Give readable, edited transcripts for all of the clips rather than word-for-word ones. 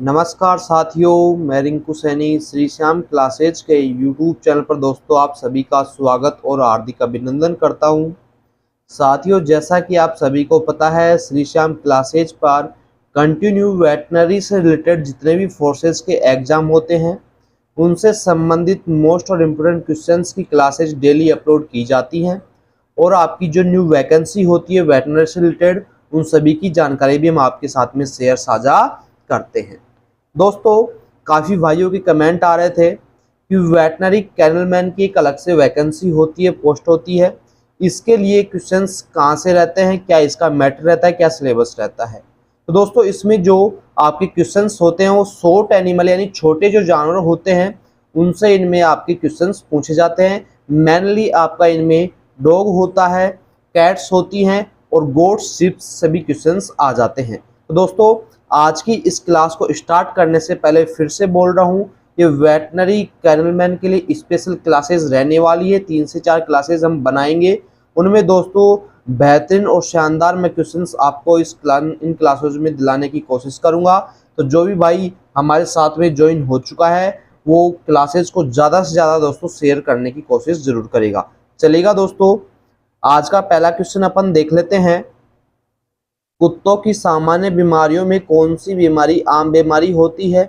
नमस्कार साथियों, मैं रिंकू सैनी श्री श्याम क्लासेज के यूट्यूब चैनल पर दोस्तों आप सभी का स्वागत और हार्दिक अभिनंदन करता हूं। साथियों, जैसा कि आप सभी को पता है, श्री श्याम क्लासेज पर कंटिन्यू वेटनरी से रिलेटेड जितने भी फोर्सेस के एग्जाम होते हैं उनसे संबंधित मोस्ट और इम्पोर्टेंट क्वेश्चंस की क्लासेज डेली अपलोड की जाती हैं और आपकी जो न्यू वैकेंसी होती है वेटनरी से रिलेटेड उन सभी की जानकारी भी हम आपके साथ में शेयर साझा करते हैं। दोस्तों, काफ़ी भाइयों के कमेंट आ रहे थे कि वेटनरी कैनलमैन की एक अलग से वैकेंसी होती है, पोस्ट होती है, इसके लिए क्वेश्चंस कहाँ से रहते हैं, क्या इसका मैटर रहता है, क्या सिलेबस रहता है। तो दोस्तों, इसमें जो आपके क्वेश्चंस होते हैं वो शॉर्ट एनिमल यानी छोटे जो जानवर होते हैं उनसे इनमें आपके क्वेश्चंस पूछे जाते हैं। मेनली आपका इनमें डॉग होता है, कैट्स होती हैं और गोट्स, शिप्स सभी क्वेश्चंस आ जाते हैं। तो दोस्तों, आज की इस क्लास को स्टार्ट करने से पहले फिर से बोल रहा हूँ, ये वेटनरी कैनलमैन के लिए स्पेशल क्लासेस रहने वाली है। 3 से 4 क्लासेस हम बनाएंगे, उनमें दोस्तों बेहतरीन और शानदार मैं क्वेश्चंस आपको इन क्लासेस में दिलाने की कोशिश करूंगा। तो जो भी भाई हमारे साथ में ज्वाइन हो चुका है वो क्लासेस को ज़्यादा से ज़्यादा दोस्तों शेयर करने की कोशिश ज़रूर करेगा। चलेगा दोस्तों, आज का पहला क्वेश्चन अपन देख लेते हैं। कुत्तों की सामान्य बीमारियों में कौन सी बीमारी आम बीमारी होती है?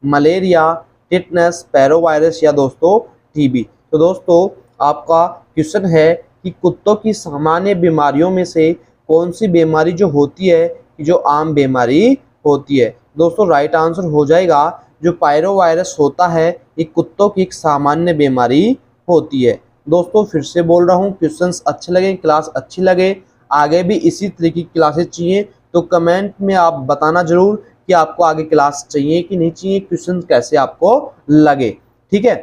मलेरिया, टिटनस, पैरोवायरस या दोस्तों टीबी। तो दोस्तों, आपका क्वेश्चन है कि कुत्तों की सामान्य बीमारियों में से कौन सी बीमारी जो होती है कि जो आम बीमारी होती है। दोस्तों, राइट आंसर हो जाएगा जो पैरोवायरस होता है, ये कुत्तों की एक सामान्य बीमारी होती है। दोस्तों, फिर से बोल रहा हूँ, क्वेश्चंस अच्छे लगे, क्लास अच्छी लगे, आगे भी इसी तरीके की क्लासेस चाहिए तो कमेंट में आप बताना जरूर कि आपको आगे क्लास चाहिए कि नहीं चाहिए, क्वेश्चन कैसे आपको लगे। ठीक है,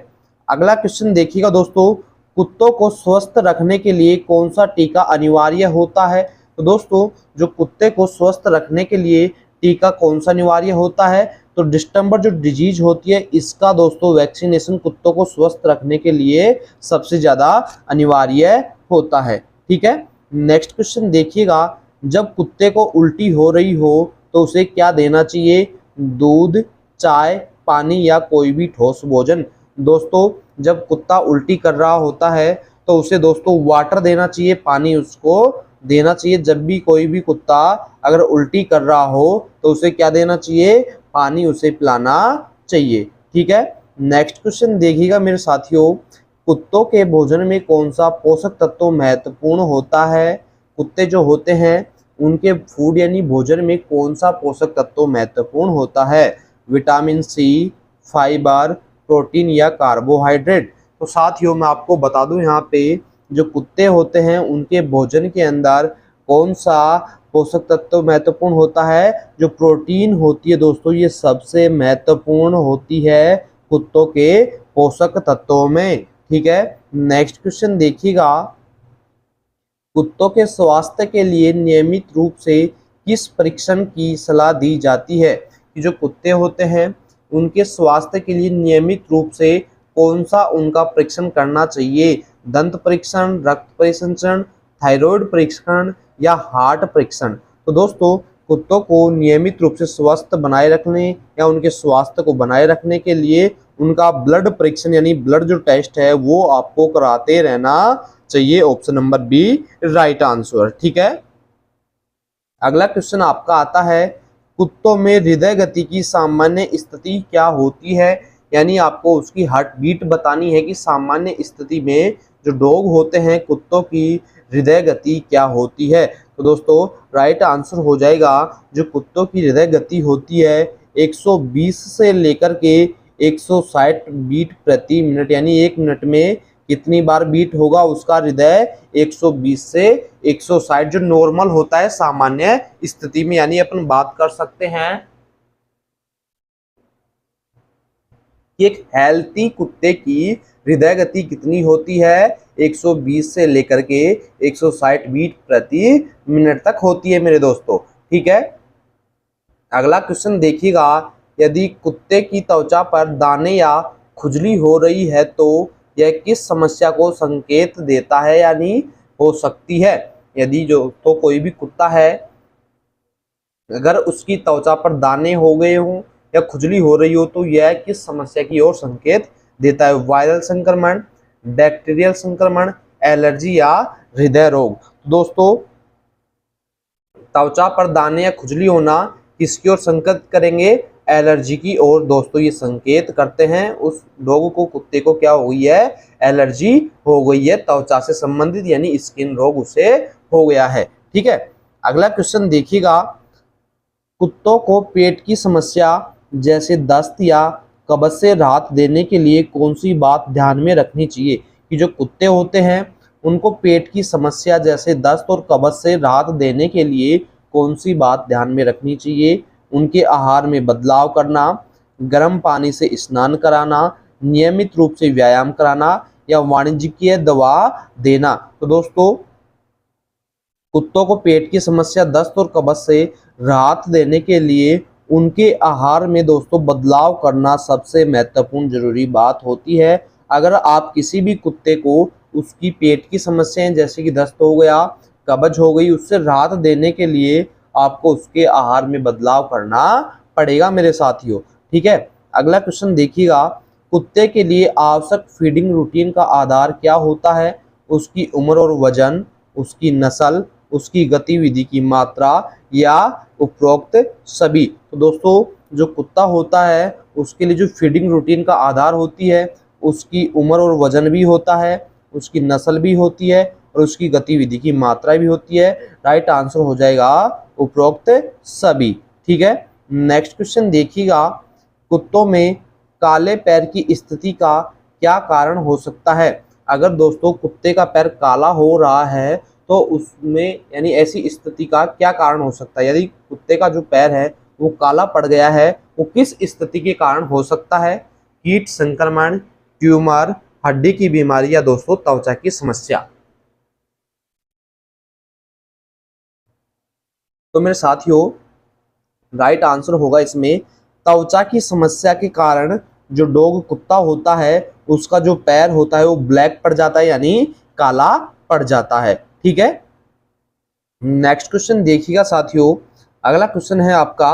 अगला क्वेश्चन देखिएगा दोस्तों, कुत्तों को स्वस्थ रखने के लिए कौन सा टीका अनिवार्य होता है? तो दोस्तों, जो कुत्ते को स्वस्थ रखने के लिए टीका कौन सा अनिवार्य होता है? तो डिस्टेंबर जो डिजीज होती है इसका दोस्तों वैक्सीनेशन कुत्तों को स्वस्थ रखने के लिए सबसे ज्यादा अनिवार्य होता है। ठीक है, नेक्स्ट क्वेश्चन देखिएगा, जब कुत्ते को उल्टी हो रही हो तो उसे क्या देना चाहिए? दूध, चाय, पानी या कोई भी ठोस भोजन। दोस्तों, जब कुत्ता उल्टी कर रहा होता है तो उसे दोस्तों वाटर देना चाहिए, पानी उसको देना चाहिए। जब भी कोई भी कुत्ता अगर उल्टी कर रहा हो तो उसे क्या देना चाहिए? पानी उसे पिलाना चाहिए। ठीक है, नेक्स्ट क्वेश्चन देखिएगा मेरे साथियों, कुत्तों के भोजन में कौन सा पोषक तत्व महत्वपूर्ण होता है? कुत्ते जो होते हैं उनके फूड यानी भोजन में कौन सा पोषक तत्व महत्वपूर्ण होता है? विटामिन सी, फाइबर, प्रोटीन या कार्बोहाइड्रेट। तो साथियों, मैं आपको बता दूं, यहाँ पे जो कुत्ते होते हैं उनके भोजन के अंदर कौन सा पोषक तत्व महत्वपूर्ण होता है? जो प्रोटीन होती है दोस्तों, ये सबसे महत्वपूर्ण होती है कुत्तों के पोषक तत्वों में। ठीक है, नेक्स्ट क्वेश्चन देखिएगा, कुत्तों के स्वास्थ्य के लिए नियमित रूप से किस परीक्षण की सलाह दी जाती है? कि जो कुत्ते होते हैं उनके स्वास्थ्य के लिए नियमित रूप से कौन सा उनका परीक्षण करना चाहिए? दंत परीक्षण, रक्त परीक्षण, थायराइड परीक्षण या हार्ट परीक्षण। तो दोस्तों, कुत्तों को नियमित रूप से स्वस्थ बनाए रखने या उनके स्वास्थ्य को बनाए रखने के लिए उनका ब्लड परीक्षण यानी ब्लड जो टेस्ट है वो आपको कराते रहना चाहिए। Option number B right answer. ठीक है, अगला क्वेश्चन आपका आता है, कुत्तों में हृदय गति की सामान्य स्थिति क्या होती है? यानी आपको उसकी हार्ट बीट बतानी है कि सामान्य स्थिति में जो डॉग होते हैं कुत्तों की हृदय गति क्या होती है। तो दोस्तों, राइट आंसर हो जाएगा जो कुत्तों की हृदय गति होती है 120 से लेकर के 160 बीट प्रति मिनट, यानी 1 मिनट में कितनी बार बीट होगा उसका हृदय? 120 से 160 जो नॉर्मल होता है सामान्य स्थिति में। यानी अपन बात कर सकते हैं कि एक हेल्थी कुत्ते की हृदय गति कितनी होती है? 120 से लेकर के 160 बीट प्रति मिनट तक होती है मेरे दोस्तों। ठीक है, अगला क्वेश्चन देखिएगा, यदि कुत्ते की त्वचा पर दाने या खुजली हो रही है तो यह किस समस्या को संकेत देता है यानी हो सकती है? यदि जो कोई भी कुत्ता है अगर उसकी त्वचा पर दाने हो गए हों या खुजली हो रही हो तो यह किस समस्या की ओर संकेत देता है? वायरल संक्रमण, बैक्टीरियल संक्रमण, एलर्जी या हृदय रोग। दोस्तों त्वचा पर दाने या खुजली होना किसकी ओर संकेत करेंगे? एलर्जी की ओर। दोस्तों ये संकेत करते हैं उस लोगों को, कुत्ते को क्या हो गई है? एलर्जी हो गई है, त्वचा से संबंधित यानी स्किन रोग उसे हो गया है। ठीक है, अगला क्वेश्चन देखिएगा, कुत्तों को पेट की समस्या जैसे दस्त या कब्ज से राहत देने के लिए कौन सी बात ध्यान में रखनी चाहिए? कि जो कुत्ते होते हैं उनको पेट की समस्या जैसे दस्त और कब्ज से राहत देने के लिए कौन सी बात ध्यान में रखनी चाहिए? उनके आहार में बदलाव करना, गर्म पानी से स्नान कराना, नियमित रूप से व्यायाम कराना या वाणिज्यिक दवा देना। तो दोस्तों कुत्तों को पेट की समस्या दस्त और कब्ज से राहत देने के लिए उनके आहार में दोस्तों बदलाव करना सबसे महत्वपूर्ण जरूरी बात होती है। अगर आप किसी भी कुत्ते को उसकी पेट की समस्याएं जैसे कि दस्त हो गया, कब्ज हो गई, उससे राहत देने के लिए आपको उसके आहार में बदलाव करना पड़ेगा मेरे साथियों। ठीक है, अगला क्वेश्चन देखिएगा, कुत्ते के लिए आवश्यक फीडिंग रूटीन का आधार क्या होता है? उसकी उम्र और वजन, उसकी नस्ल, उसकी गतिविधि की मात्रा या उपरोक्त सभी। तो दोस्तों जो कुत्ता होता है उसके लिए जो फीडिंग रूटीन का आधार होती है उसकी उम्र और वजन भी होता है, उसकी नस्ल भी होती है और उसकी गतिविधि की मात्रा भी होती है। राइट आंसर हो जाएगा उपरोक्त सभी। ठीक है, नेक्स्ट क्वेश्चन देखिएगा, कुत्तों में काले पैर की स्थिति का क्या कारण हो सकता है? अगर दोस्तों कुत्ते का पैर काला हो रहा है तो उसमें यानी ऐसी स्थिति का क्या कारण हो सकता है? यदि कुत्ते का जो पैर है वो काला पड़ गया है, वो किस स्थिति के कारण हो सकता है? कीट संक्रमण, ट्यूमर, हड्डी की बीमारी या दोस्तों त्वचा की समस्या। तो मेरे साथियों राइट आंसर होगा इसमें त्वचा की समस्या के कारण जो डॉग कुत्ता होता है उसका जो पैर होता है वो ब्लैक पड़ जाता है यानी काला पड़ जाता है। ठीक है, नेक्स्ट क्वेश्चन देखिएगा साथियों, अगला क्वेश्चन है आपका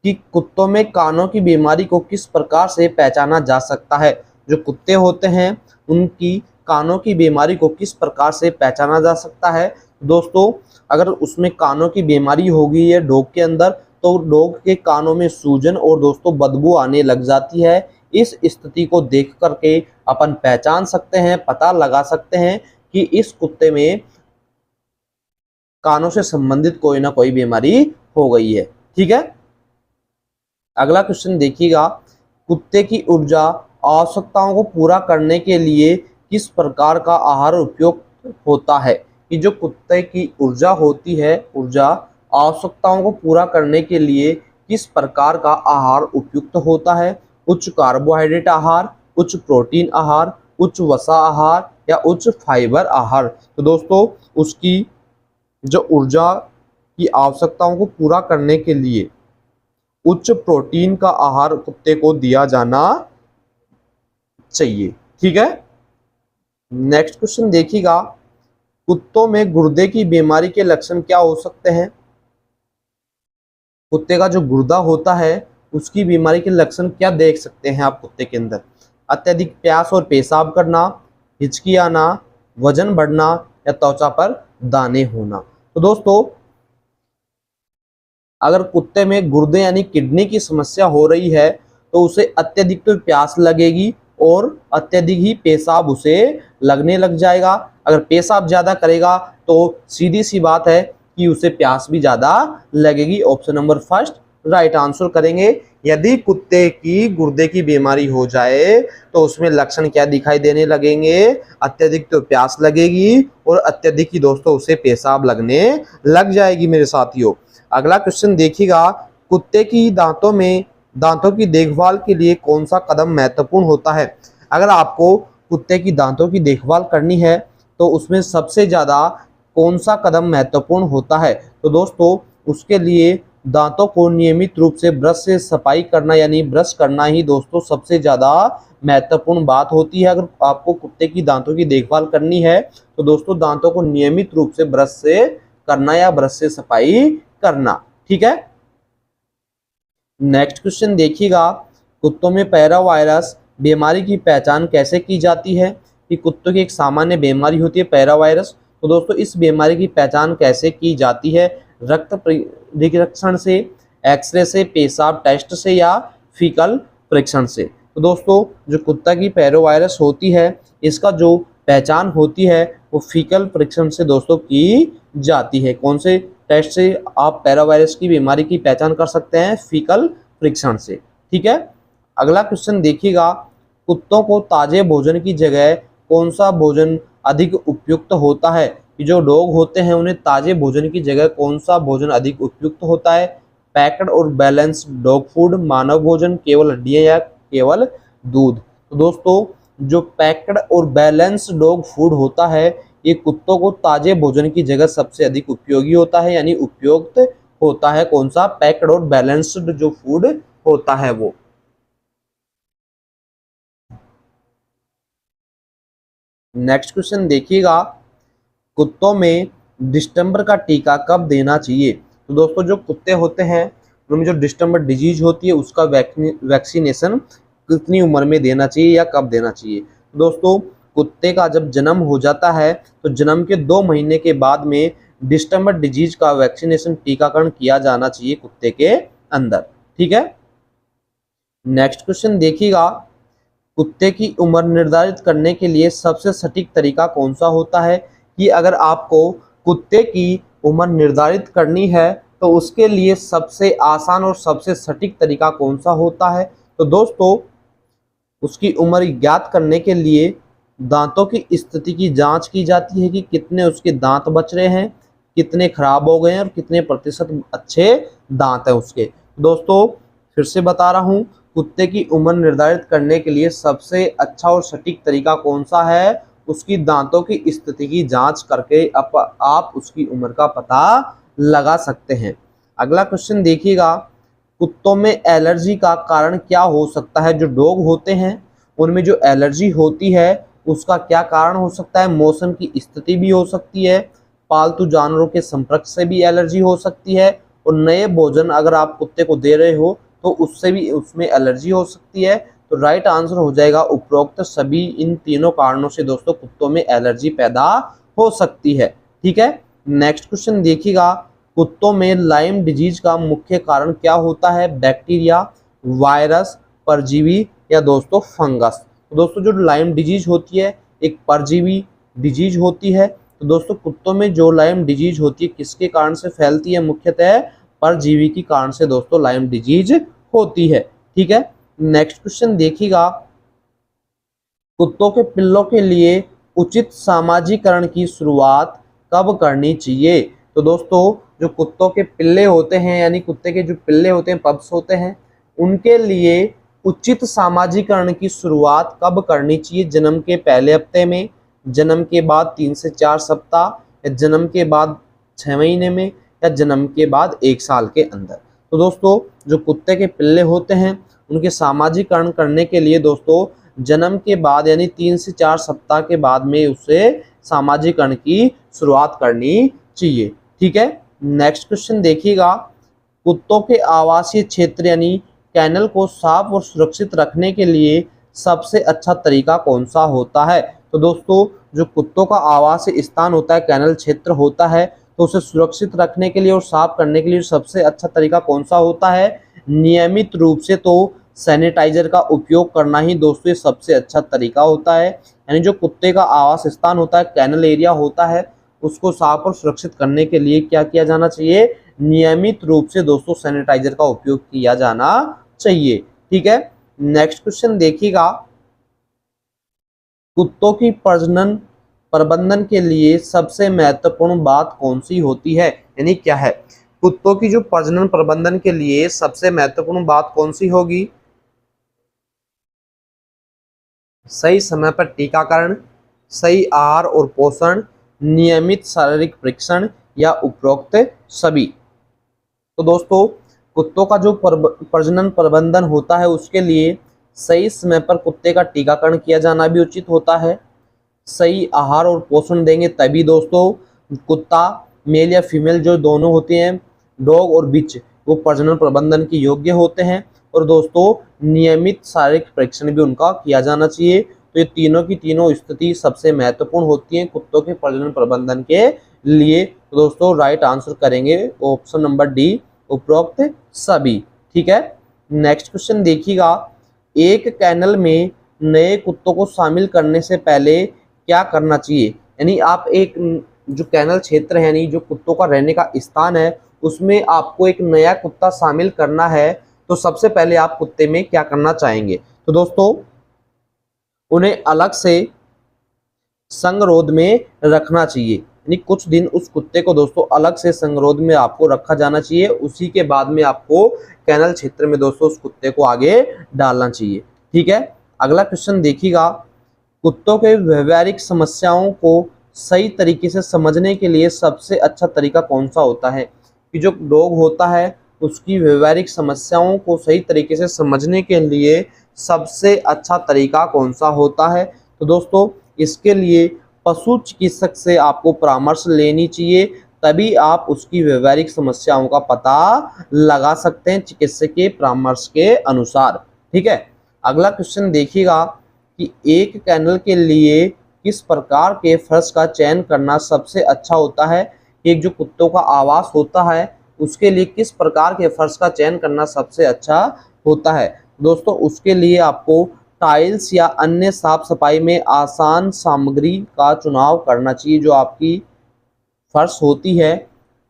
कि कुत्तों में कानों की बीमारी को किस प्रकार से पहचाना जा सकता है? जो कुत्ते होते हैं उनकी कानों की बीमारी को किस प्रकार से पहचाना जा सकता है? दोस्तों अगर उसमें कानों की बीमारी होगी है डॉग के अंदर तो डॉग के कानों में सूजन और दोस्तों बदबू आने लग जाती है। इस स्थिति को देख करके अपन पहचान सकते हैं, पता लगा सकते हैं कि इस कुत्ते में कानों से संबंधित कोई ना कोई बीमारी हो गई है। ठीक है, अगला क्वेश्चन देखिएगा, कुत्ते की ऊर्जा आवश्यकताओं को पूरा करने के लिए किस प्रकार का आहार उपयुक्त होता है? कि जो कुत्ते की ऊर्जा होती है, ऊर्जा आवश्यकताओं को पूरा करने के लिए किस प्रकार का आहार उपयुक्त होता है? उच्च कार्बोहाइड्रेट आहार, उच्च प्रोटीन आहार, उच्च वसा आहार या उच्च फाइबर आहार। तो दोस्तों उसकी जो ऊर्जा की आवश्यकताओं को पूरा करने के लिए उच्च प्रोटीन का आहार कुत्ते को दिया जाना चाहिए। ठीक है, नेक्स्ट क्वेश्चन देखिएगा, कुत्तों में गुर्दे की बीमारी के लक्षण क्या हो सकते हैं? कुत्ते का जो गुर्दा होता है उसकी बीमारी के लक्षण क्या देख सकते हैं आप कुत्ते के अंदर? अत्यधिक प्यास और पेशाब करना, हिचकी आना, वजन बढ़ना या त्वचा पर दाने होना। तो दोस्तों अगर कुत्ते में गुर्दे यानी किडनी की समस्या हो रही है तो उसे अत्यधिक तो प्यास लगेगी और अत्यधिक ही पेशाब उसे लगने लग जाएगा। अगर पेशाब ज़्यादा करेगा तो सीधी सी बात है कि उसे प्यास भी ज़्यादा लगेगी। Option number first right answer करेंगे। यदि कुत्ते की गुर्दे की बीमारी हो जाए तो उसमें लक्षण क्या दिखाई देने लगेंगे? अत्यधिक तो प्यास लगेगी और अत्यधिक ही दोस्तों उसे पेशाब लगने लग जाएगी मेरे साथियों। अगला क्वेश्चन देखिएगा, कुत्ते की दांतों की देखभाल के लिए कौन सा कदम महत्वपूर्ण होता है? अगर आपको कुत्ते की दांतों की देखभाल करनी है तो उसमें सबसे ज़्यादा कौन सा कदम महत्वपूर्ण होता है? तो दोस्तों उसके लिए दांतों को नियमित रूप से ब्रश से सफाई करना यानी ब्रश करना ही दोस्तों सबसे ज़्यादा महत्वपूर्ण बात होती है। अगर आपको कुत्ते की दांतों की देखभाल करनी है तो दोस्तों दांतों को नियमित रूप से ब्रश से करना या ब्रश से सफाई करना। ठीक है, नेक्स्ट क्वेश्चन देखिएगा, कुत्तों में पैरा वायरस बीमारी की पहचान कैसे की जाती है? कि कुत्तों की एक सामान्य बीमारी होती है पैरा वायरस। तो दोस्तों इस बीमारी की पहचान कैसे की जाती है? रक्त परीक्षण से, एक्सरे से, पेशाब टेस्ट से या फीकल परीक्षण से। तो दोस्तों जो कुत्ता की पैरा वायरस होती है इसका जो पहचान होती है वो फीकल परीक्षण से दोस्तों की जाती है। कौन से टेस्ट से आप पैरा वायरस की बीमारी की पहचान कर सकते हैं? फीकल परीक्षण से। ठीक है, अगला क्वेश्चन देखिएगा, कुत्तों को ताजे भोजन की जगह कौन सा भोजन अधिक उपयुक्त होता है? कि जो डॉग होते हैं उन्हें ताजे भोजन की जगह कौन सा भोजन अधिक उपयुक्त होता है? पैक्ड और बैलेंस्ड डॉग फूड, मानव भोजन, केवल हड्डियां या केवल दूध। तो दोस्तों जो पैक्ड और बैलेंस्ड डॉग फूड होता है ये कुत्तों को ताजे भोजन की जगह सबसे अधिक उपयोगी होता है, यानी उपयुक्त होता है। कौन सा? पैक्ड और बैलेंस्ड जो फूड होता है वो। नेक्स्ट क्वेश्चन देखिएगा, कुत्तों में डिस्टेंपर का टीका कब देना चाहिए? तो दोस्तों जो कुत्ते होते हैं उनमें जो डिस्टेंपर डिजीज होती है उसका वैक्सीनेशन कितनी उम्र में देना चाहिए या कब देना चाहिए? दोस्तों कुत्ते का जब जन्म हो जाता है तो जन्म के 2 महीने के बाद में डिस्टेंपर डिजीज का वैक्सीनेशन टीकाकरण किया जाना चाहिए कुत्ते के अंदर। ठीक है, नेक्स्ट क्वेश्चन देखिएगा, कुत्ते की उम्र निर्धारित करने के लिए सबसे सटीक तरीका कौन सा होता है? कि अगर आपको कुत्ते की उम्र निर्धारित करनी है तो उसके लिए सबसे आसान और सबसे सटीक तरीका कौन सा होता है? तो दोस्तों उसकी उम्र ज्ञात करने के लिए दांतों की स्थिति की जांच की जाती है कि कितने उसके दांत बच रहे हैं, कितने खराब हो गए हैं और कितने प्रतिशत अच्छे दांत हैं उसके। दोस्तों फिर से बता रहा हूँ, कुत्ते की उम्र निर्धारित करने के लिए सबसे अच्छा और सटीक तरीका कौन सा है? उसकी दांतों की स्थिति की जांच करके आप उसकी उम्र का पता लगा सकते हैं। अगला क्वेश्चन देखिएगा, कुत्तों में एलर्जी का कारण क्या हो सकता है? जो डॉग होते हैं उनमें जो एलर्जी होती है उसका क्या कारण हो सकता है? मौसम की स्थिति भी हो सकती है, पालतू जानवरों के संपर्क से भी एलर्जी हो सकती है, और नए भोजन अगर आप कुत्ते को दे रहे हो तो उससे भी उसमें एलर्जी हो सकती है। तो राइट आंसर हो जाएगा उपरोक्त सभी इन तीनों कारणों से दोस्तों कुत्तों में एलर्जी पैदा हो सकती है। ठीक है, नेक्स्ट क्वेश्चन देखिएगा, कुत्तों में लाइम डिजीज का मुख्य कारण क्या होता है? बैक्टीरिया, वायरस, परजीवी या दोस्तों फंगस। तो दोस्तों जो लाइम डिजीज होती है एक परजीवी डिजीज होती है। तो दोस्तों कुत्तों में जो लाइम डिजीज होती है किसके कारण से फैलती है? मुख्यतः परजीवी के कारण से दोस्तों लाइम डिजीज होती है। ठीक है, नेक्स्ट क्वेश्चन देखिएगा, कुत्तों के पिल्लों के लिए उचित सामाजिकरण की शुरुआत कब करनी चाहिए? तो दोस्तों जो कुत्तों के पिल्ले होते हैं यानी कुत्ते के जो पिल्ले होते हैं पप्स होते हैं उनके लिए उचित सामाजिकरण की शुरुआत कब करनी चाहिए? जन्म के पहले हफ्ते में, जन्म के बाद 3 से 4 सप्ताह, या जन्म के बाद 6 महीने में, या जन्म के बाद 1 साल के अंदर। तो दोस्तों जो कुत्ते के पिल्ले होते हैं उनके सामाजिकरण करने के लिए दोस्तों जन्म के बाद यानी 3 से 4 सप्ताह के बाद में उसे सामाजिकरण की शुरुआत करनी चाहिए। ठीक है, नेक्स्ट क्वेश्चन देखिएगा, कुत्तों के आवासीय क्षेत्र यानी कैनल को साफ और सुरक्षित रखने के लिए सबसे अच्छा तरीका कौन सा होता है? तो दोस्तों जो कुत्तों का आवासीय स्थान होता है कैनल क्षेत्र होता है तो उसे सुरक्षित रखने के लिए और साफ करने के लिए सबसे अच्छा तरीका कौन सा होता है? नियमित रूप से तो सैनिटाइजर का उपयोग करना ही दोस्तों ये सबसे अच्छा तरीका होता है। यानी जो कुत्ते का आवास स्थान होता है कैनल एरिया होता है उसको साफ और सुरक्षित करने के लिए क्या किया जाना चाहिए? नियमित रूप से दोस्तों सैनिटाइजर का उपयोग किया जाना चाहिए। ठीक है, नेक्स्ट क्वेश्चन देखिएगा, कुत्तों की प्रजनन प्रबंधन के लिए सबसे महत्वपूर्ण बात कौन सी होती है? यानी क्या है? कुत्तों की जो प्रजनन प्रबंधन के लिए सबसे महत्वपूर्ण बात कौन सी होगी? सही समय पर टीकाकरण, सही आहार और पोषण, नियमित शारीरिक परीक्षण या उपरोक्त सभी। तो दोस्तों कुत्तों का जो प्रजनन प्रबंधन होता है उसके लिए सही समय पर कुत्ते का टीकाकरण किया जाना भी उचित होता है। सही आहार और पोषण देंगे तभी दोस्तों कुत्ता मेल या फीमेल जो दोनों होते हैं डॉग और बिच वो प्रजनन प्रबंधन के योग्य होते हैं, और दोस्तों नियमित शारीरिक परीक्षण भी उनका किया जाना चाहिए। तो ये तीनों की तीनों स्थिति सबसे महत्वपूर्ण होती है कुत्तों के प्रजनन प्रबंधन के लिए। तो दोस्तों राइट आंसर करेंगे ऑप्शन नंबर डी, उपरोक्त सभी। ठीक है, नेक्स्ट क्वेश्चन देखिएगा, एक कैनल में नए कुत्तों को शामिल करने से पहले क्या करना चाहिए। यानी आप एक जो कैनल क्षेत्र है, यानी जो कुत्तों का रहने का स्थान है, उसमें आपको एक नया कुत्ता शामिल करना है, तो सबसे पहले आप कुत्ते में क्या करना चाहेंगे। तो दोस्तों उन्हें अलग से संगरोध में रखना चाहिए, यानी कुछ दिन उस कुत्ते को दोस्तों अलग से संगरोध में आपको रखा जाना चाहिए। उसी के बाद में आपको कैनल क्षेत्र में दोस्तों उस कुत्ते को आगे डालना चाहिए। ठीक है, अगला क्वेश्चन देखिएगा, कुत्तों के व्यवहारिक समस्याओं को सही तरीके से समझने के लिए सबसे अच्छा तरीका कौन सा होता है। कि जो डॉग होता है उसकी व्यवहारिक समस्याओं को सही तरीके से समझने के लिए सबसे अच्छा तरीका कौन सा होता है। तो दोस्तों इसके लिए पशु चिकित्सक से आपको परामर्श लेनी चाहिए, तभी आप उसकी व्यवहारिक समस्याओं का पता लगा सकते हैं चिकित्सक के परामर्श के अनुसार। ठीक है, अगला क्वेश्चन देखिएगा कि एक कैनल के लिए किस प्रकार के फर्श का चयन करना सबसे अच्छा होता है। एक जो कुत्तों का आवास होता है उसके लिए किस प्रकार के फर्श का चयन करना सबसे अच्छा होता है। दोस्तों उसके लिए आपको टाइल्स या अन्य साफ सफाई में आसान सामग्री का चुनाव करना चाहिए। जो आपकी फर्श होती है,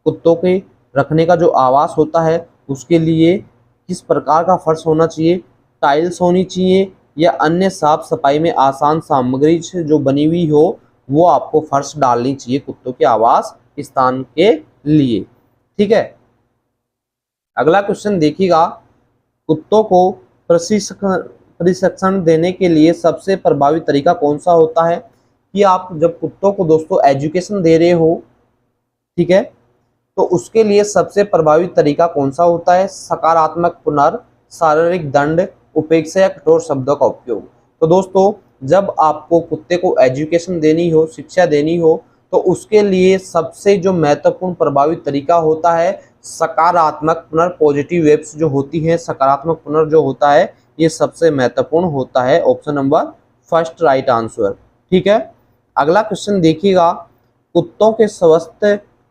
कुत्तों के रखने का जो आवास होता है, उसके लिए किस प्रकार का फर्श होना चाहिए, टाइल्स होनी चाहिए या अन्य साफ सफाई में आसान सामग्री से जो बनी हुई हो, वो आपको फर्श डालनी चाहिए कुत्तों के आवास स्थान के लिए। ठीक है, अगला क्वेश्चन देखिएगा, कुत्तों को प्रशिक्षण देने के लिए सबसे प्रभावी तरीका कौन सा होता है। कि आप जब कुत्तों को दोस्तों एजुकेशन दे रहे हो, ठीक है, तो उसके लिए सबसे प्रभावी तरीका कौन सा होता है। सकारात्मक पुनर्, शारीरिक दंड, उपेक्षा या कठोर शब्दों का उपयोग। तो दोस्तों जब आपको कुत्ते को एजुकेशन देनी हो, शिक्षा देनी हो, तो उसके लिए सबसे जो महत्वपूर्ण प्रभावी तरीका होता है सकारात्मक पुनर्, पॉजिटिव वेब्स जो होती हैं, सकारात्मक पुनर् जो होता है, ये सबसे महत्वपूर्ण होता है। Option number first right answer. ठीक है, अगला क्वेश्चन देखिएगा, कुत्तों के स्वस्थ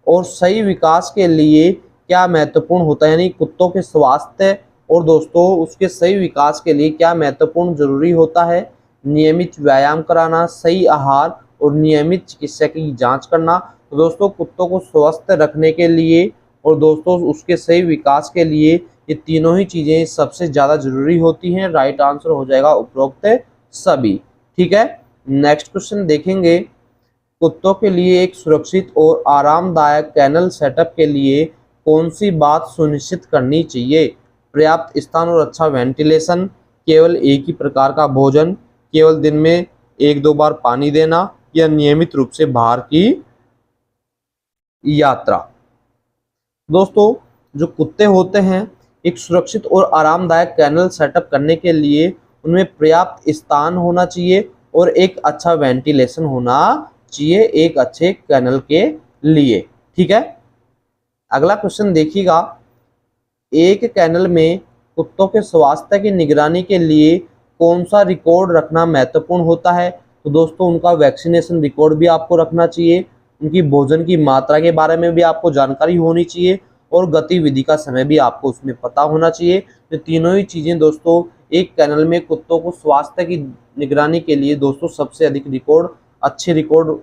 और सही विकास के लिए क्या महत्वपूर्ण होता है। यानी कुत्तों के स्वास्थ्य और दोस्तों उसके सही विकास के लिए क्या महत्वपूर्ण जरूरी होता है। नियमित व्यायाम कराना, सही आहार और नियमित चिकित्सा की जांच करना। तो दोस्तों कुत्तों को स्वस्थ रखने के लिए और दोस्तों उसके सही विकास के लिए ये तीनों ही चीज़ें सबसे ज़्यादा जरूरी होती हैं। राइट आंसर हो जाएगा उपरोक्त सभी। ठीक है, नेक्स्ट क्वेश्चन देखेंगे, कुत्तों के लिए एक सुरक्षित और आरामदायक कैनल सेटअप के लिए कौन सी बात सुनिश्चित करनी चाहिए। पर्याप्त स्थान और अच्छा वेंटिलेशन, केवल एक ही प्रकार का भोजन, केवल दिन में 1-2 बार पानी देना या नियमित रूप से बाहर की यात्रा। दोस्तों जो कुत्ते होते हैं एक सुरक्षित और आरामदायक कैनल सेटअप करने के लिए उनमें पर्याप्त स्थान होना चाहिए और एक अच्छा वेंटिलेशन होना चाहिए एक अच्छे कैनल के लिए। ठीक है, अगला क्वेश्चन देखिएगा, एक कैनल में कुत्तों के स्वास्थ्य की निगरानी के लिए कौन सा रिकॉर्ड रखना महत्वपूर्ण होता है। तो दोस्तों उनका वैक्सीनेशन रिकॉर्ड भी आपको रखना चाहिए, उनकी भोजन की मात्रा के बारे में भी आपको जानकारी होनी चाहिए और गतिविधि का समय भी आपको उसमें पता होना चाहिए। तो तीनों ही चीज़ें दोस्तों एक कैनल में कुत्तों को स्वास्थ्य की निगरानी के लिए दोस्तों सबसे अधिक रिकॉर्ड, अच्छे रिकॉर्ड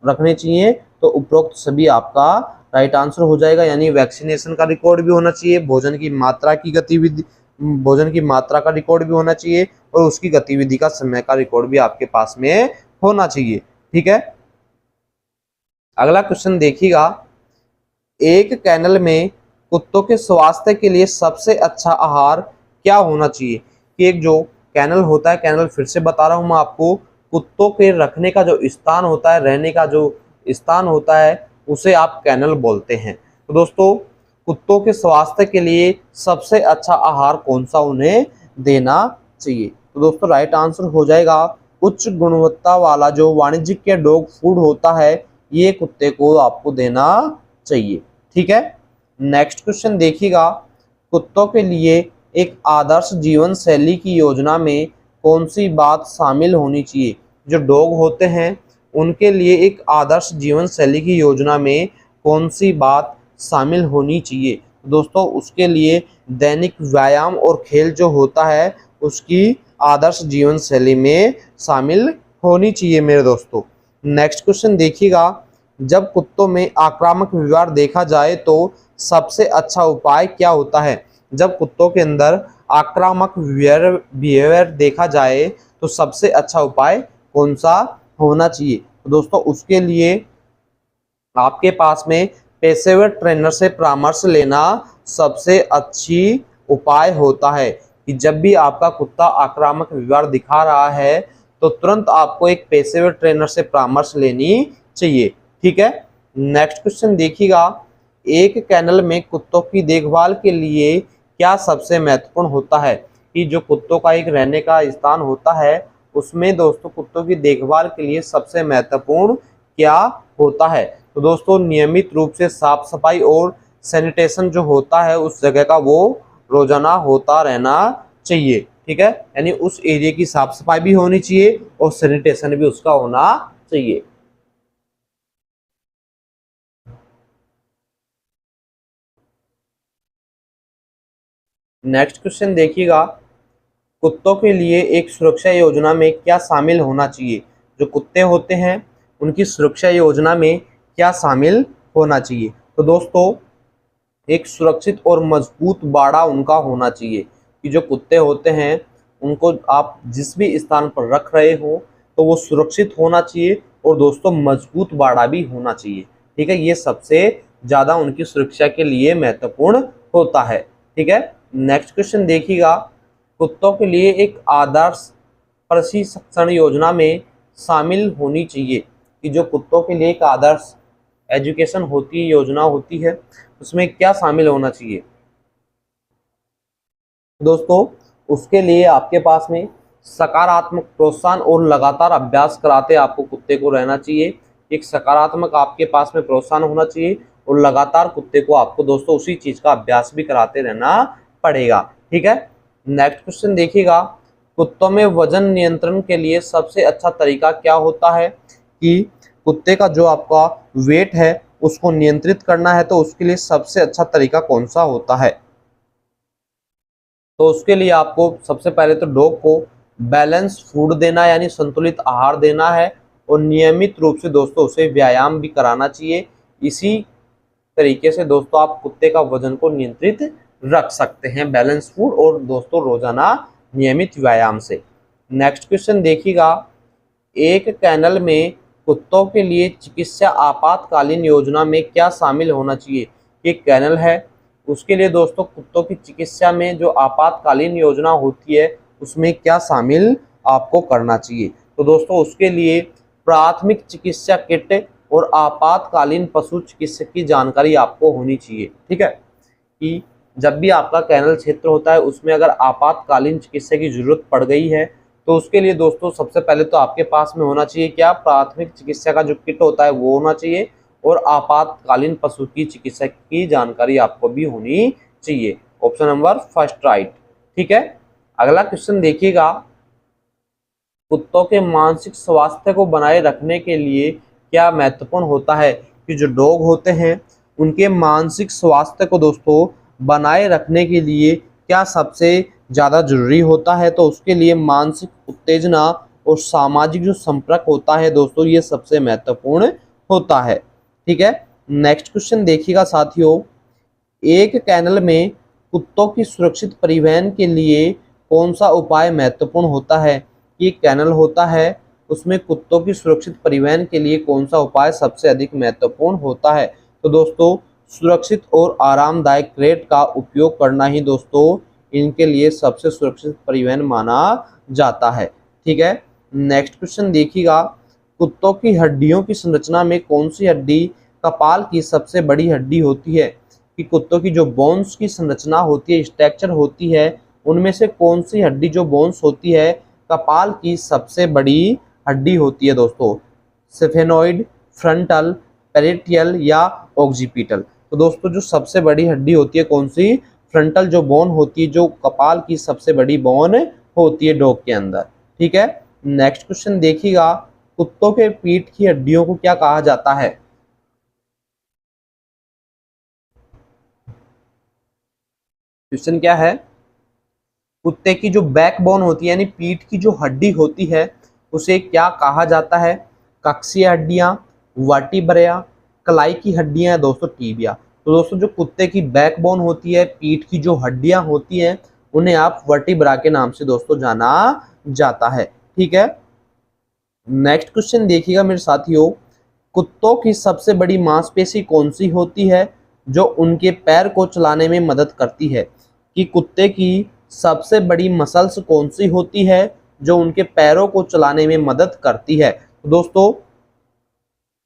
रखने चाहिए। तो उपरोक्त सभी आपका राइट आंसर हो जाएगा। यानी वैक्सीनेशन का रिकॉर्ड भी होना चाहिए, भोजन की मात्रा की गतिविधि, भोजन की मात्रा का रिकॉर्ड भी होना चाहिए और उसकी गतिविधि का समय का रिकॉर्ड भी आपके पास में होना चाहिए। ठीक है, अगला क्वेश्चन देखिएगा, एक कैनल में कुत्तों के स्वास्थ्य के लिए सबसे अच्छा आहार क्या होना चाहिए। कि एक जो कैनल होता है, कैनल फिर से बता रहा हूं मैं आपको, कुत्तों के रखने का जो स्थान होता है, रहने का जो स्थान होता है, उसे आप कैनल बोलते हैं। तो दोस्तों कुत्तों के स्वास्थ्य के लिए सबसे अच्छा आहार कौन सा उन्हें देना चाहिए। तो दोस्तों राइट आंसर हो जाएगा उच्च गुणवत्ता वाला जो वाणिज्यिक के डॉग फूड होता है, ये कुत्ते को आपको देना चाहिए। ठीक है, नेक्स्ट क्वेश्चन देखिएगा, कुत्तों के लिए एक आदर्श जीवन शैली की योजना में कौन सी बात शामिल होनी चाहिए? जो डॉग होते हैं उनके लिए एक आदर्श जीवन शैली की योजना में कौन सी बात शामिल होनी चाहिए? दोस्तों उसके लिए दैनिक व्यायाम और खेल जो होता है उसकी आदर्श जीवन शैली में शामिल होनी चाहिए मेरे दोस्तों। नेक्स्ट क्वेश्चन देखिएगा, जब कुत्तों में आक्रामक व्यवहार देखा जाए तो सबसे अच्छा उपाय क्या होता है? जब कुत्तों के अंदर आक्रामक बिहेवियर देखा जाए तो सबसे अच्छा उपाय कौन सा होना चाहिए? तो दोस्तों उसके लिए आपके पास में पेशेवर ट्रेनर से परामर्श लेना सबसे अच्छी उपाय होता है कि जब भी आपका कुत्ता आक्रामक व्यवहार दिखा रहा है तो तुरंत आपको एक पेशेवर ट्रेनर से परामर्श लेनी चाहिए। ठीक है, नेक्स्ट क्वेश्चन देखिएगा, एक केनल में कुत्तों की देखभाल के लिए क्या सबसे महत्वपूर्ण होता है? कि जो कुत्तों का एक रहने का स्थान होता है उसमें दोस्तों कुत्तों की देखभाल के लिए सबसे महत्वपूर्ण क्या होता है? तो दोस्तों नियमित रूप से साफ सफाई और सैनिटेशन जो होता है उस जगह का वो रोजाना होता रहना चाहिए। ठीक है, यानी उस एरिया की साफ सफाई भी होनी चाहिए और सैनिटेशन भी उसका होना चाहिए। नेक्स्ट क्वेश्चन देखिएगा, कुत्तों के लिए एक सुरक्षा योजना में क्या शामिल होना चाहिए? जो कुत्ते होते हैं उनकी सुरक्षा योजना में क्या शामिल होना चाहिए? तो दोस्तों एक सुरक्षित और मजबूत बाड़ा उनका होना चाहिए कि जो कुत्ते होते हैं उनको आप जिस भी स्थान पर रख रहे हो तो वो सुरक्षित होना चाहिए और दोस्तों मजबूत बाड़ा भी होना चाहिए। ठीक है, ये सबसे ज़्यादा उनकी सुरक्षा के लिए महत्वपूर्ण होता है। ठीक है, नेक्स्ट क्वेश्चन देखिएगा, कुत्तों के लिए एक आदर्श प्रशिक्षण योजना में शामिल होनी चाहिए कि जो कुत्तों के लिए एक आदर्श एजुकेशन होती है, योजना होती है, उसमें क्या शामिल होना चाहिए? दोस्तों उसके लिए आपके पास में सकारात्मक प्रोत्साहन और लगातार अभ्यास कराते आपको कुत्ते को रहना चाहिए। एक सकारात्मक आपके पास में प्रोत्साहन होना चाहिए और लगातार कुत्ते को आपको दोस्तों उसी चीज़ का अभ्यास भी कराते रहना पड़ेगा। ठीक है, नेक्स्ट क्वेश्चन देखिएगा, कुत्तों में वजन नियंत्रण के लिए सबसे अच्छा तरीका क्या होता है? कि कुत्ते का जो आपका वेट है उसको नियंत्रित करना है तो उसके लिए सबसे अच्छा तरीका कौन सा होता है? तो उसके लिए आपको सबसे पहले तो डॉग को बैलेंस फूड देना यानी संतुलित आहार देना है और नियमित रूप से दोस्तों उसे व्यायाम भी कराना चाहिए। इसी तरीके से दोस्तों आप कुत्ते का वजन को नियंत्रित रख सकते हैं, बैलेंस फूड और दोस्तों रोजाना नियमित व्यायाम से। नेक्स्ट क्वेश्चन देखिएगा, एक कैनल में कुत्तों के लिए चिकित्सा आपातकालीन योजना में क्या शामिल होना चाहिए? एक कैनल है उसके लिए दोस्तों कुत्तों की चिकित्सा में जो आपातकालीन योजना होती है उसमें क्या शामिल आपको करना चाहिए? तो दोस्तों उसके लिए प्राथमिक चिकित्सा किट और आपातकालीन पशु चिकित्सक की जानकारी आपको होनी चाहिए। ठीक है, कि जब भी आपका कैनल क्षेत्र होता है उसमें अगर आपातकालीन चिकित्सा की जरूरत पड़ गई है तो उसके लिए दोस्तों सबसे पहले तो आपके पास में होना चाहिए क्या? प्राथमिक चिकित्सा का जो किट होता है वो होना चाहिए और आपातकालीन पशु की चिकित्सा की जानकारी आपको भी होनी चाहिए। Option number first right. ठीक है, अगला क्वेश्चन देखिएगा, कुत्तों के मानसिक स्वास्थ्य को बनाए रखने के लिए क्या महत्वपूर्ण होता है? कि जो डॉग होते हैं उनके मानसिक स्वास्थ्य को दोस्तों बनाए रखने के लिए क्या सबसे ज़्यादा जरूरी होता है? तो उसके लिए मानसिक उत्तेजना और सामाजिक जो संपर्क होता है दोस्तों ये सबसे महत्वपूर्ण होता है। ठीक है, नेक्स्ट क्वेश्चन देखिएगा साथियों, एक कैनल में कुत्तों की सुरक्षित परिवहन के लिए कौन सा उपाय महत्वपूर्ण होता है? कि कैनल होता है उसमें कुत्तों की सुरक्षित परिवहन के लिए कौन सा उपाय सबसे अधिक महत्वपूर्ण होता है? तो दोस्तों सुरक्षित और आरामदायक क्रेट का उपयोग करना ही दोस्तों इनके लिए सबसे सुरक्षित परिवहन माना जाता है। ठीक है, नेक्स्ट क्वेश्चन देखिएगा, कुत्तों की हड्डियों की संरचना में कौन सी हड्डी कपाल की सबसे बड़ी हड्डी होती है? कि कुत्तों की जो बोन्स की संरचना होती है, स्ट्रक्चर होती है, उनमें से कौन सी हड्डी जो बोन्स होती है कपाल की सबसे बड़ी हड्डी होती है दोस्तों? सेफेनॉइड, फ्रंटल, पेरिटियल या ऑक्सीपिटल? तो दोस्तों जो सबसे बड़ी हड्डी होती है कौन सी? फ्रंटल जो बोन होती है, जो कपाल की सबसे बड़ी बोन होती है डॉग के अंदर। ठीक है, नेक्स्ट क्वेश्चन देखिएगा, कुत्तों के पीठ की हड्डियों को क्या कहा जाता है? क्वेश्चन क्या है? कुत्ते की जो बैकबोन होती है यानी पीठ की जो हड्डी होती है उसे क्या कहा जाता है? कक्षीय हड्डियां, वर्टिब्रा, कलाई की हड्डियां, दोस्तों टीबिया। तो दोस्तों जो कुत्ते की बैकबोन होती है, पीठ की जो हड्डियां होती हैं, उन्हें आप वर्टिब्रा के नाम से दोस्तों जाना जाता है। ठीक है, नेक्स्ट क्वेश्चन देखिएगा मेरे साथियों, कुत्तों की सबसे बड़ी मांसपेशी कौन सी होती है जो उनके पैर को चलाने में मदद करती है? कि कुत्ते की सबसे बड़ी मसल्स कौन सी होती है जो उनके पैरों को चलाने में मदद करती है? तो दोस्तों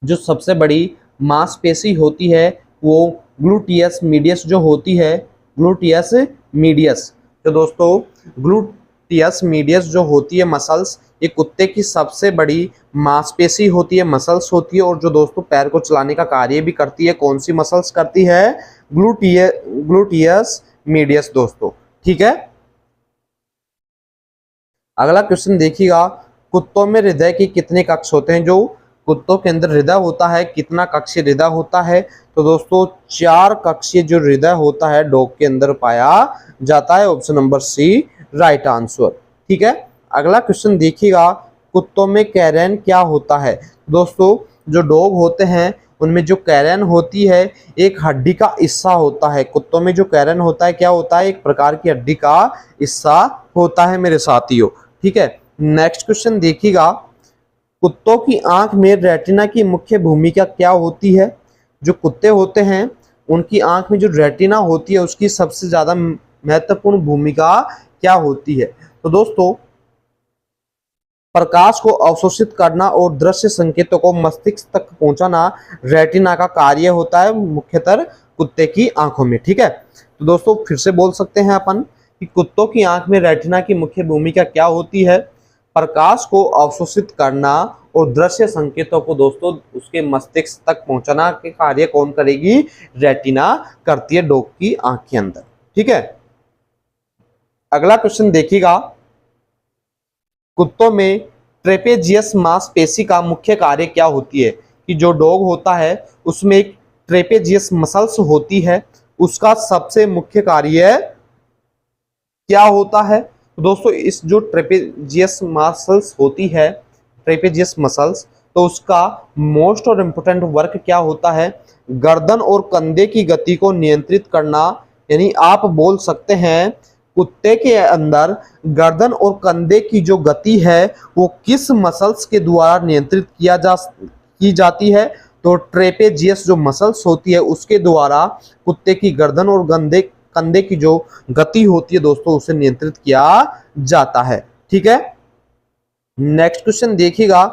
जो सबसे बड़ी मांसपेशी होती है वो ग्लूटियस मीडियस जो होती है, ग्लूटियस मीडियस। तो दोस्तों ग्लूटियस मीडियस जो होती है मसल्स, ये कुत्ते की सबसे बड़ी मांसपेशी होती है, मसल्स होती है, और जो दोस्तों पैर को चलाने का कार्य भी करती है। कौन सी मसल्स करती है? ग्लूटियस मीडियस दोस्तों। ठीक है, अगला क्वेश्चन देखिएगा, कुत्तों में हृदय के कितने कक्ष होते हैं? जो कुत्तों के अंदर हृदय होता है, कितना कक्षीय हृदय होता है? तो दोस्तों 4 कक्षीय जो हृदय होता है डॉग के अंदर पाया जाता है। Option number C right answer. ठीक है, अगला क्वेश्चन देखिएगा, कुत्तों में कैरेन क्या होता है? दोस्तों जो डॉग होते हैं उनमें जो कैरेन होती है एक हड्डी का हिस्सा होता है। कुत्तों में जो कैरेन होता है क्या होता है? एक प्रकार की हड्डी का हिस्सा होता है मेरे साथियों। ठीक है, नेक्स्ट क्वेश्चन देखिएगा, कुत्तों की आंख में रेटिना की मुख्य भूमिका क्या होती है? जो कुत्ते होते हैं उनकी आंख में जो रेटिना होती है उसकी सबसे ज्यादा महत्वपूर्ण भूमिका क्या होती है? तो दोस्तों प्रकाश को अवशोषित करना और दृश्य संकेतों को मस्तिष्क तक पहुंचाना रेटिना का कार्य होता है मुख्यतः कुत्ते की आंखों में। ठीक है, तो दोस्तों फिर से बोल सकते हैं अपन कि कुत्तों की आंख में रेटिना की मुख्य भूमिका क्या होती है? प्रकाश को अवशोषित करना और दृश्य संकेतों को दोस्तों उसके मस्तिष्क तक पहुंचाना के कार्य कौन करेगी? रेटिना करती है डॉग की आंख के अंदर। ठीक है, अगला क्वेश्चन देखिएगा, कुत्तों में ट्रेपेजियस मांसपेशी का मुख्य कार्य क्या होती है? कि जो डॉग होता है उसमें एक ट्रेपेजियस मसल्स होती है, उसका सबसे मुख्य कार्य क्या होता है? तो दोस्तों इस जो ट्रेपेजियस मसल्स होती है, ट्रेपेजियस मसल्स, तो उसका मोस्ट और इम्पोर्टेंट वर्क क्या होता है? गर्दन और कंधे की गति को नियंत्रित करना। यानी आप बोल सकते हैं कुत्ते के अंदर गर्दन और कंधे की जो गति है वो किस मसल्स के द्वारा नियंत्रित की जाती है? तो ट्रेपेजियस जो मसल्स होती है उसके द्वारा कुत्ते की गर्दन और कंधे की जो गति होती है दोस्तों उसे नियंत्रित किया जाता है। ठीक है, नेक्स्ट क्वेश्चन देखिएगा,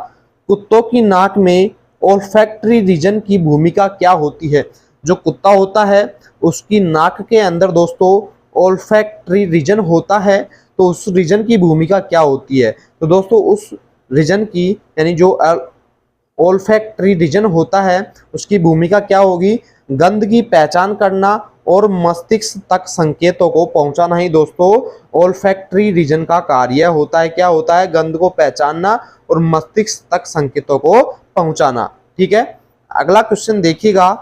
कुत्तों की नाक में ओल्फैक्टरी रीजन की भूमिका क्या होती है? जो कुत्ता होता है उसकी नाक के अंदर दोस्तों ओल्फैक्टरी रीजन होता है, तो उस रीजन की भूमिका क्या होती है? तो दोस्तों उस रीजन की यानी जो ओल्फैक्टरी रीजन होता है उसकी भूमिका क्या होगी? गंध की पहचान करना और मस्तिष्क तक संकेतों को पहुंचाना ही दोस्तों ओल्फैक्टरी रीजन का कार्य होता है। क्या होता है? गंध को पहचानना और मस्तिष्क तक संकेतों को पहुंचाना। ठीक है, अगला क्वेश्चन देखिएगा,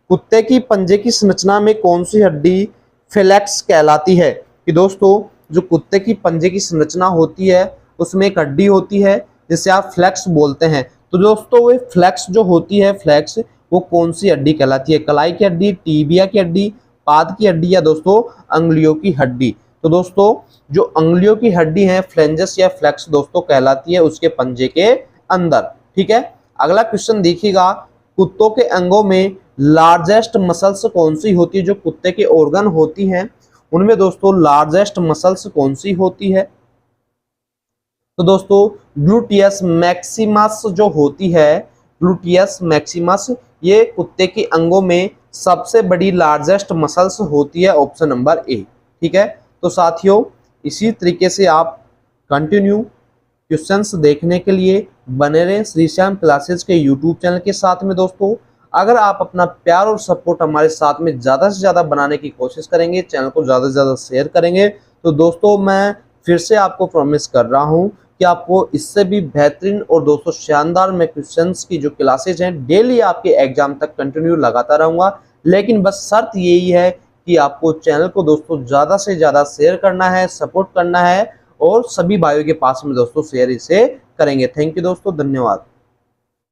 कुत्ते की पंजे की संरचना में कौन सी हड्डी फ्लेक्स कहलाती है? कि दोस्तों जो कुत्ते की पंजे की संरचना होती है उसमें एक हड्डी होती है जिसे आप फ्लेक्स बोलते हैं। तो दोस्तों वो फ्लेक्स जो होती है, फ्लेक्स वो कौन सी हड्डी कहलाती है? कलाई की हड्डी, टीबिया की हड्डी, पाद की हड्डी या दोस्तों अंगुलियों की हड्डी? तो दोस्तों जो अंगुलियों की हड्डी है फ्लेंजस या फ्लेक्स दोस्तों कहलाती है उसके पंजे के अंदर। ठीक है, अगला क्वेश्चन देखिएगा, कुत्तों के अंगों में लार्जेस्ट मसल्स कौन सी होती है? जो कुत्ते के ऑर्गन होती हैं उनमें दोस्तों लार्जेस्ट मसल्स कौन सी होती है? तो दोस्तों ग्लूटियस मैक्सिमस जो होती है, ग्लूटियस मैक्सिमस, ये कुत्ते के अंगों में सबसे बड़ी लार्जेस्ट मसल्स होती है। Option number A. ठीक है, तो साथियों इसी तरीके से आप कंटिन्यू क्वेश्चंस देखने के लिए बने रहें श्री श्याम क्लासेस के यूट्यूब चैनल के साथ में। दोस्तों अगर आप अपना प्यार और सपोर्ट हमारे साथ में ज़्यादा से ज़्यादा बनाने की कोशिश करेंगे, चैनल को ज़्यादा से ज़्यादा शेयर करेंगे, तो दोस्तों मैं फिर से आपको प्रॉमिस कर रहा हूं कि आपको इससे भी बेहतरीन और दोस्तों शानदार मैं क्वेश्चंस की जो क्लासेज हैं डेली आपके एग्जाम तक कंटिन्यू लगाता रहूँगा। लेकिन बस शर्त यही है कि आपको चैनल को दोस्तों ज़्यादा से ज़्यादा शेयर करना है, सपोर्ट करना है और सभी भाइयों के पास में दोस्तों शेयर इसे करेंगे। थैंक यू दोस्तों, धन्यवाद।